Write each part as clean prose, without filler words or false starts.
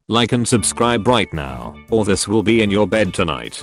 Like and subscribe right now, or this will be in your bed tonight.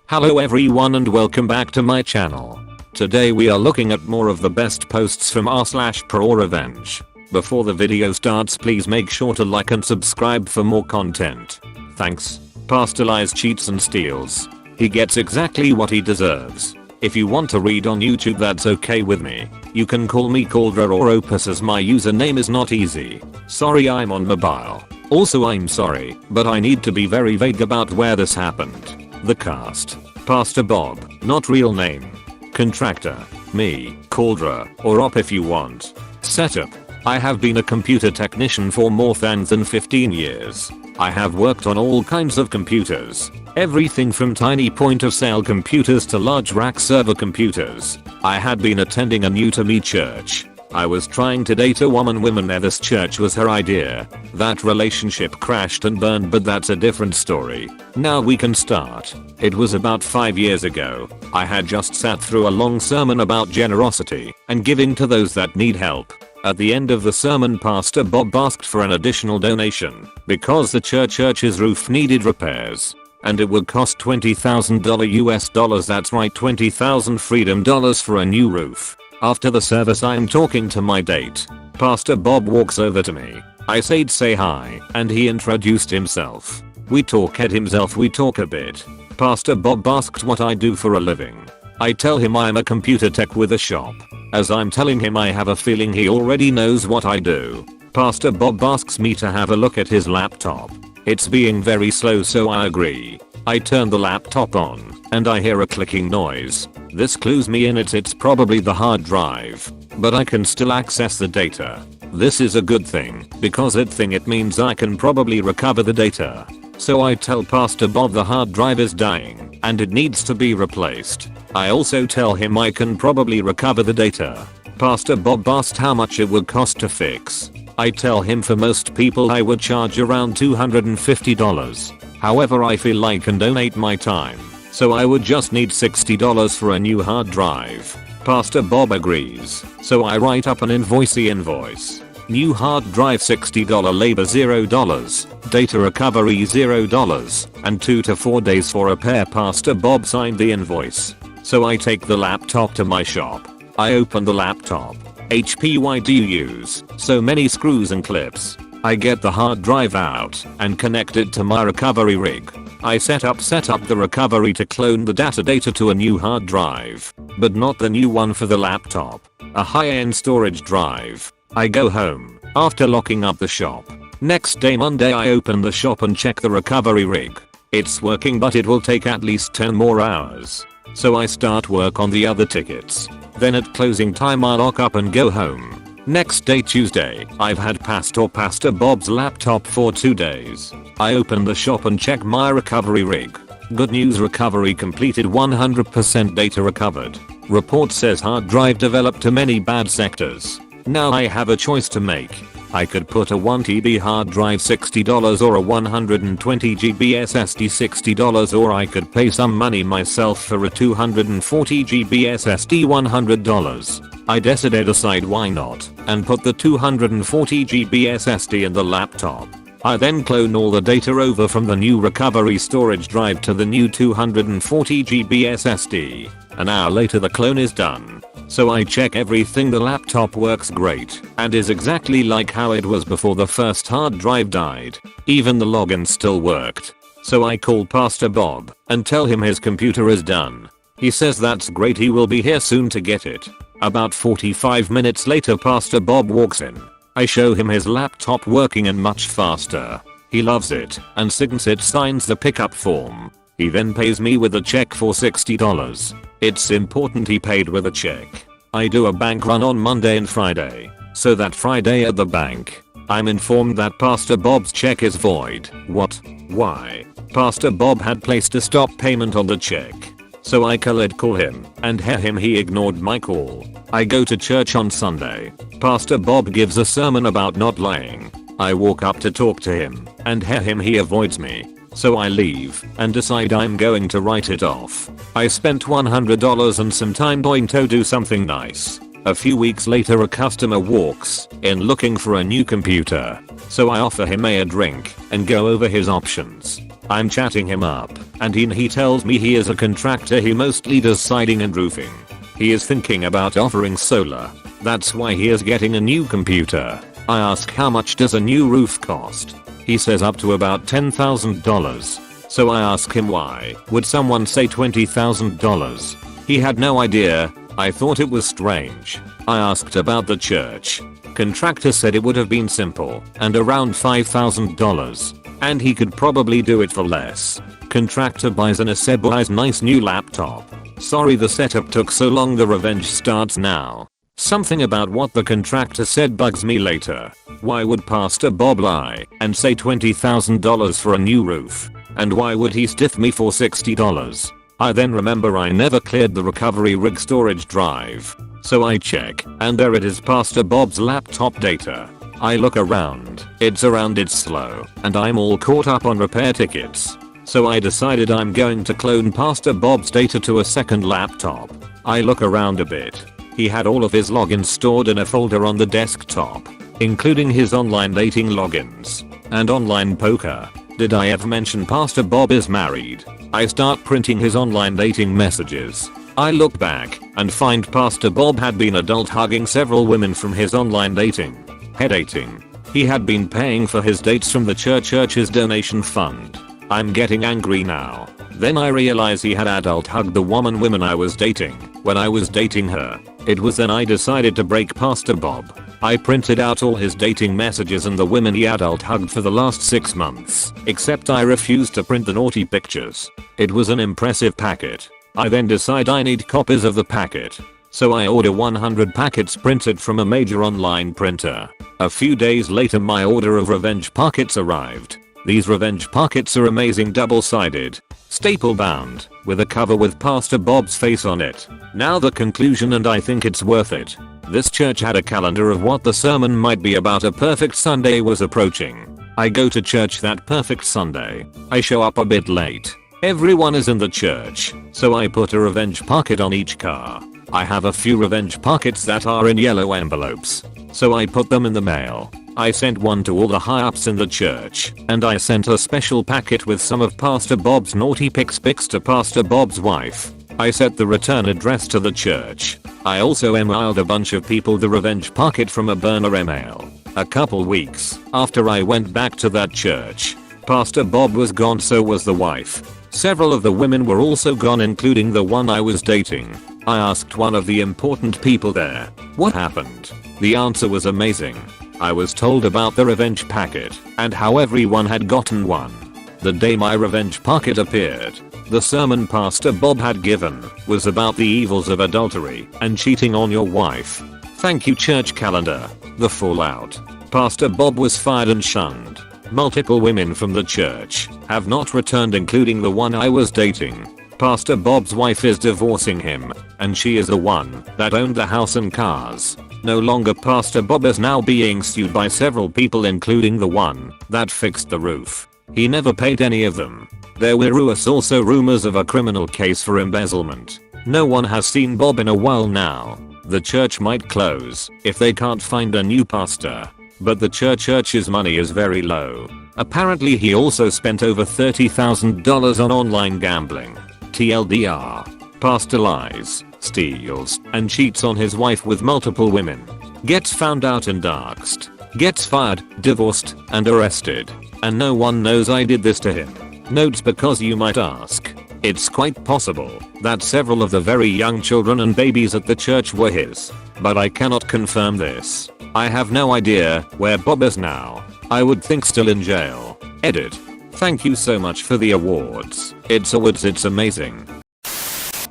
Hello everyone and welcome back to my channel. Today we are looking at more of the best posts from r/ProRevenge. Before the video starts, please make sure to like and subscribe for more content. Thanks. Pastor lies, cheats and steals. He gets exactly what he deserves. If you want to read on YouTube, that's okay with me. You can call me Caldra or Opus, as my username is not easy. Sorry, I'm on mobile. Also, I'm sorry, but I need to be very vague about where this happened. The cast: Pastor Bob, not real name. Contractor: me, Caldra, or Op if you want. Setup: I have been a computer technician for more than 15 years. I have worked on all kinds of computers. Everything from tiny point of sale computers to large rack server computers. I had been attending a new to me church. I was trying to date a woman there. This church was her idea. That relationship crashed and burned, but that's a different story. Now we can start. It was about 5 years ago. I had just sat through a long sermon about generosity and giving to those that need help. At the end of the sermon, Pastor Bob asked for an additional donation because the church's roof needed repairs. And it would cost $20,000 US dollars, that's right, 20,000 freedom dollars for a new roof. After the service, I'm talking to my date. Pastor Bob walks over to me. I said say hi, and he introduced himself. We talk a bit. Pastor Bob asked what I do for a living. I tell him I'm a computer tech with a shop. As I'm telling him, I have a feeling he already knows what I do. Pastor Bob asks me to have a look at his laptop. It's being very slow, so I agree. I turn the laptop on, and I hear a clicking noise. This clues me in it's probably the hard drive, but I can still access the data. This is a good thing, because it means I can probably recover the data. So I tell Pastor Bob the hard drive is dying, and it needs to be replaced. I also tell him I can probably recover the data. Pastor Bob asked how much it would cost to fix. I tell him for most people I would charge around $250. However, I feel I can donate my time, so I would just need $60 for a new hard drive. Pastor Bob agrees, so I write up an invoice. New hard drive $60, labor $0, data recovery $0, and 2 to 4 days for repair. Pastor Bob signed the invoice. So I take the laptop to my shop. I open the laptop. HP, why do you use so many screws and clips? I get the hard drive out and connect it to my recovery rig. I set up the recovery to clone the data to a new hard drive, but not the new one for the laptop. A high-end storage drive. I go home after locking up the shop. Next day, Monday, I open the shop and check the recovery rig. It's working, but it will take at least 10 more hours. So I start work on the other tickets. Then at closing time, I lock up and go home. Next day, Tuesday, I've had Pastor Bob's laptop for 2 days. I open the shop and check my recovery rig. Good news, recovery completed, 100% data recovered. Report says hard drive developed to many bad sectors. Now I have a choice to make. I could put a 1 TB hard drive $60 or a 120 GB SSD $60, or I could pay some money myself for a 240 GB SSD $100. I decide why not, and put the 240 GB SSD in the laptop. I then clone all the data over from the new recovery storage drive to the new 240 GB SSD. An hour later, the clone is done. So I check everything. The laptop works great and is exactly like how it was before the first hard drive died. Even the login still worked. So I call Pastor Bob and tell him his computer is done. He says that's great, he will be here soon to get it. About 45 minutes later, Pastor Bob walks in. I show him his laptop working and much faster. He loves it and signs the pickup form. He then pays me with a check for $60. It's important he paid with a check. I do a bank run on Monday and Friday, so that Friday at the bank, I'm informed that Pastor Bob's check is void. What? Why? Pastor Bob had placed a stop payment on the check. So I call him and hear him, he ignored my call. I go to church on Sunday. Pastor Bob gives a sermon about not lying. I walk up to talk to him and hear him, he avoids me. So I leave and decide I'm going to write it off. I spent $100 and some time going to do something nice. A few weeks later a customer walks in looking for a new computer. So I offer him a drink and go over his options. I'm chatting him up and he tells me he is a contractor, he mostly does siding and roofing. He is thinking about offering solar. That's why he is getting a new computer. I ask how much does a new roof cost? He says up to about $10,000. So I ask him why would someone say $20,000? He had no idea. I thought it was strange. I asked about the church. Contractor said it would have been simple and around $5,000 and he could probably do it for less. Contractor buys an buys nice new laptop. Sorry the setup took so long, the revenge starts now. Something about what the contractor said bugs me later. Why would Pastor Bob lie and say $20,000 for a new roof? And why would he stiff me for $60? I then remember I never cleared the recovery rig storage drive. So I check and there it is, Pastor Bob's laptop data. I look around, it's slow, and I'm all caught up on repair tickets. So I decided I'm going to clone Pastor Bob's data to a second laptop. I look around a bit. He had all of his logins stored in a folder on the desktop, including his online dating logins and online poker. Did I ever mention Pastor Bob is married? I start printing his online dating messages. I look back and find Pastor Bob had been adult hugging several women from his online dating. Headating. He had been paying for his dates from the church's donation fund. I'm getting angry now. Then I realize he had adult hugged the women I was dating when I was dating her. It was then I decided to break Pastor Bob. I printed out all his dating messages and the women he adult hugged for the last 6 months, except I refused to print the naughty pictures. It was an impressive packet. I then decide I need copies of the packet. So I order 100 packets printed from a major online printer. A few days later my order of revenge packets arrived. These revenge packets are amazing, double-sided, staple bound, with a cover with Pastor Bob's face on it. Now the conclusion, and I think it's worth it. This church had a calendar of what the sermon might be about. A perfect Sunday was approaching. I go to church that perfect Sunday. I show up a bit late. Everyone is in the church, so I put a revenge packet on each car. I have a few revenge packets that are in yellow envelopes, so I put them in the mail. I sent one to all the high-ups in the church, and I sent a special packet with some of Pastor Bob's naughty pics to Pastor Bob's wife. I set the return address to the church. I also emailed a bunch of people the revenge packet from a burner email. A couple weeks after I went back to that church, Pastor Bob was gone, so was the wife. Several of the women were also gone, including the one I was dating. I asked one of the important people there, what happened? The answer was amazing. I was told about the revenge packet and how everyone had gotten one. The day my revenge packet appeared, the sermon Pastor Bob had given was about the evils of adultery and cheating on your wife. Thank you, church calendar. The fallout. Pastor Bob was fired and shunned. Multiple women from the church have not returned, including the one I was dating. Pastor Bob's wife is divorcing him, and she is the one that owned the house and cars. No longer. Pastor Bob is now being sued by several people, including the one that fixed the roof. He never paid any of them. There were also rumors of a criminal case for embezzlement. No one has seen Bob in a while now. The church might close if they can't find a new pastor. But the church's money is very low. Apparently he also spent over $30,000 on online gambling. TLDR. Pastor lies, steals, and cheats on his wife with multiple women. Gets found out and doxxed. Gets fired, divorced, and arrested. And no one knows I did this to him. Notes, because you might ask. It's quite possible that several of the very young children and babies at the church were his. But I cannot confirm this. I have no idea where Bob is now. I would think still in jail. Edit. Thank you so much for the awards. It's amazing.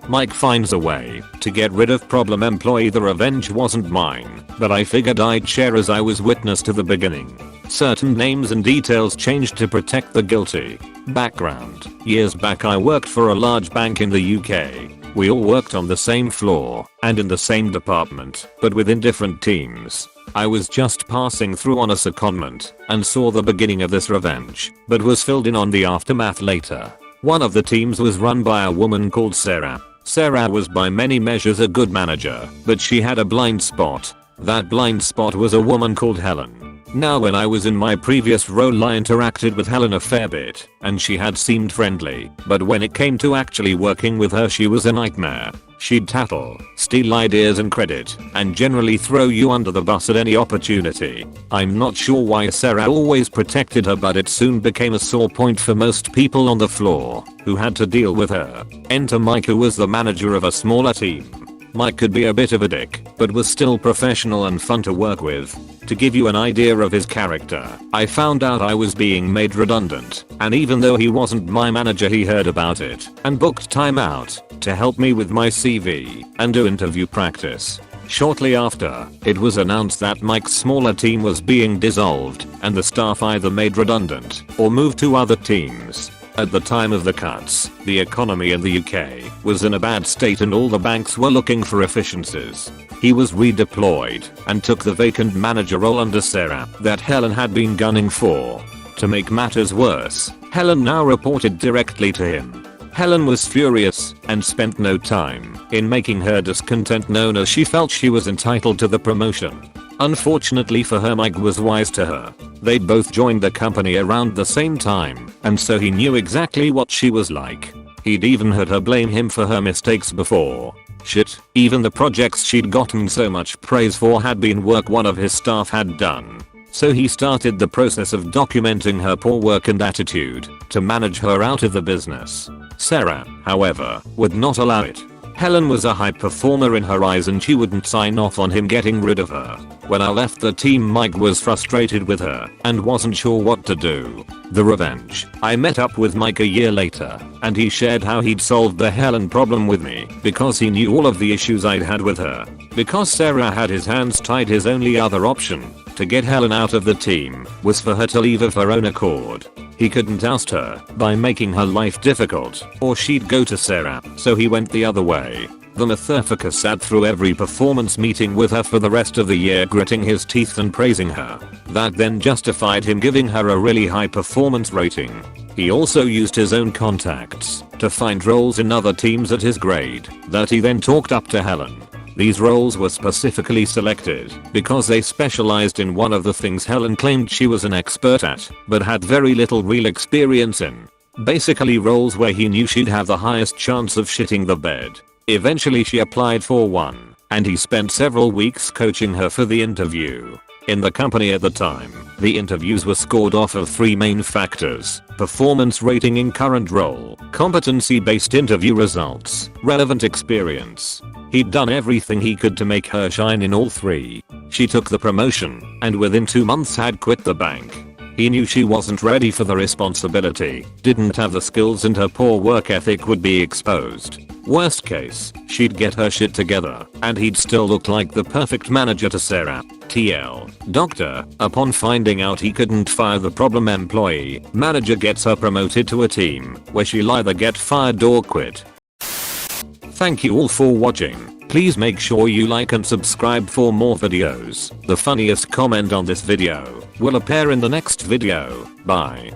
Mike finds a way to get rid of problem employee. The revenge wasn't mine, but I figured I'd share as I was witness to the beginning. Certain names and details changed to protect the guilty. Background. Years back I worked for a large bank in the UK. We all worked on the same floor and in the same department, but within different teams. I was just passing through on a secondment and saw the beginning of this revenge, but was filled in on the aftermath later. One of the teams was run by a woman called Sarah. Sarah was by many measures a good manager, but she had a blind spot. That blind spot was a woman called Helen. Now when I was in my previous role I interacted with Helen a fair bit, and she had seemed friendly, but when it came to actually working with her she was a nightmare. She'd tattle, steal ideas and credit, and generally throw you under the bus at any opportunity. I'm not sure why Sarah always protected her, but it soon became a sore point for most people on the floor, who had to deal with her. Enter Mike, who was the manager of a smaller team. Mike could be a bit of a dick, but was still professional and fun to work with. To give you an idea of his character, I found out I was being made redundant, and even though he wasn't my manager he heard about it and booked time out to help me with my CV and do interview practice. Shortly after, it was announced that Mike's smaller team was being dissolved and the staff either made redundant or moved to other teams. At the time of the cuts, the economy in the UK was in a bad state and all the banks were looking for efficiencies. He was redeployed and took the vacant manager role under Sarah that Helen had been gunning for. To make matters worse, Helen now reported directly to him. Helen was furious and spent no time in making her discontent known, as she felt she was entitled to the promotion. Unfortunately for her, Mike was wise to her. They both joined the company around the same time, and so he knew exactly what she was like. He'd even heard her blame him for her mistakes before. Shit, even the projects she'd gotten so much praise for had been work one of his staff had done. So he started the process of documenting her poor work and attitude to manage her out of the business. Sarah, however, would not allow it. Helen was a high performer in her eyes and she wouldn't sign off on him getting rid of her. When I left the team, Mike was frustrated with her and wasn't sure what to do. The revenge. I met up with Mike a year later and he shared how he'd solved the Helen problem with me because he knew all of the issues I'd had with her. Because Sarah had his hands tied, his only other option to get Helen out of the team was for her to leave of her own accord. He couldn't oust her by making her life difficult, or she'd go to Sarah, so he went the other way. The motherfucker sat through every performance meeting with her for the rest of the year, gritting his teeth and praising her. That then justified him giving her a really high performance rating. He also used his own contacts to find roles in other teams at his grade that he then talked up to Helen. These roles were specifically selected because they specialized in one of the things Helen claimed she was an expert at, but had very little real experience in. Basically roles where he knew she'd have the highest chance of shitting the bed. Eventually she applied for one, and he spent several weeks coaching her for the interview. In the company at the time, the interviews were scored off of 3 main factors: performance rating in current role, competency-based interview results, relevant experience. He'd done everything he could to make her shine in all 3. She took the promotion and within 2 months had quit the bank. He knew she wasn't ready for the responsibility, didn't have the skills, and her poor work ethic would be exposed. Worst case, she'd get her shit together and he'd still look like the perfect manager to Sarah. TL. Doctor, upon finding out he couldn't fire the problem employee, manager gets her promoted to a team where she'll either get fired or quit. Thank you all for watching. Please make sure you like and subscribe for more videos. The funniest comment on this video will appear in the next video. Bye.